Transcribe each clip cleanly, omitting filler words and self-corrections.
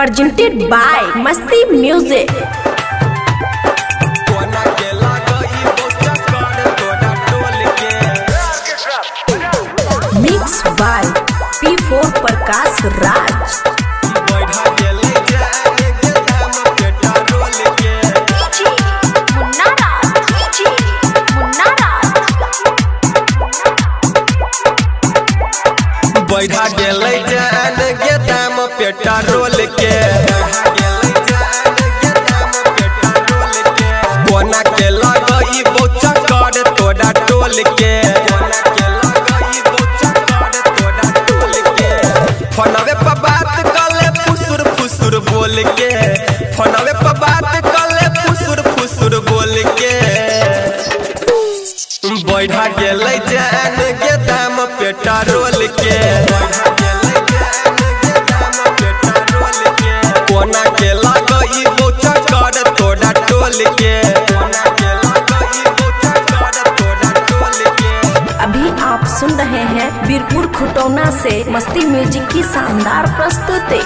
presented by Masti Music. Mixed by P4 Prakash Raj. बैठा गेलै जान गे दाम पेट्रोल के कोना के लगई बोचा कर तोड़ा टोल के फोनवे पर बात कले फुसुर फुसुर बोल के फोनवे पर बात कले फुसुर फुसुर बोल के बैठा गेलै जान गे दाम पेट्रोल के कोना के लगई बोचा कर तोड़ा टोल के अभी आप सुन रहे हैं बीरपुर खुटौना से मस्ती म्यूजिक की शानदार प्रस्तुति।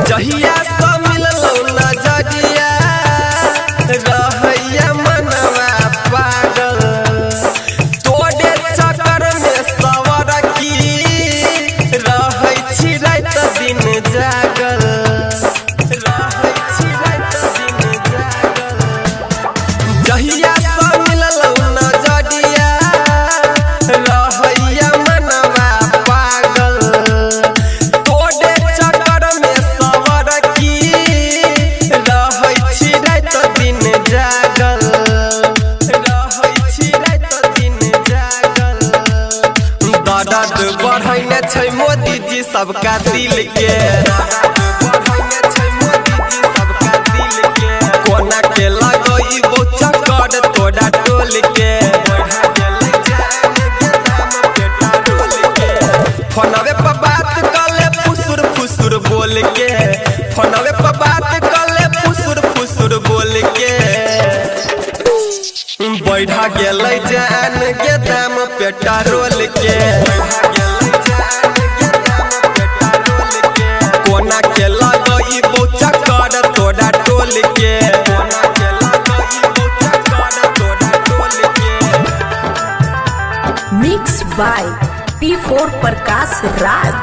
जहिया से मिललौ नजरिया रहैया मनवा पागल तोड़े चक्कर में सवर की रहै छी रात दिन जागल जहिया से मिललौ नजरिया रहैया मनवा पागल तोड़े चक्कर में सवर की रहै छी रात दिन जागल दर्द बढ़ैने छै मोदी जी सबका दिल के कोना के लगई बोचा कर तोड़ा टोल के फोनवे पर बात कले फुसुर फुसुर बोल के फोनवे पर बात कले फुसुर फुसुर बोल के बैठा गेलै जान गे दाम पेट्रोल के कोना के लगई बोचा कर तोड़ा टोल के Mixed by P4 Prakash Raj.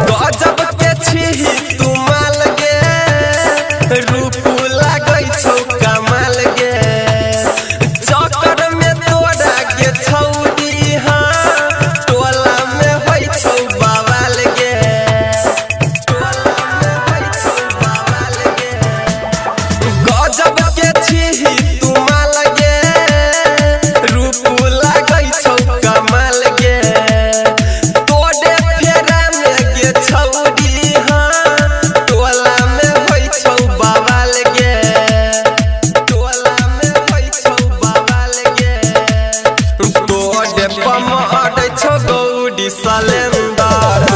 गजब के छी तू माल गे रूप लागै छौ कमाल गे चक्कर में तोड़ा के छौरी हाँ टोला में होइ छौ बवाल गे गजब के छी तू माल गे रूप लागै छौ कमाल गे तोड़े फेरा में गे छौरी हाँ टोला में होइ छौ बवाल गे तोड़े पमड़ छौ गौरी सलेंदर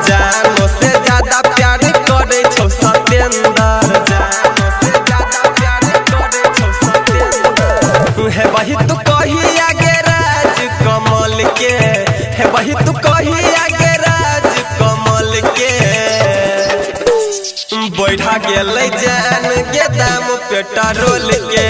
जानो से ज्यादा प्यार करे छौ सतेंदर है वही तू कही आगे राज कमल के है वही तू कही आगे राज कमल के बैठा गेलै जान गे दाम पेट्रोल के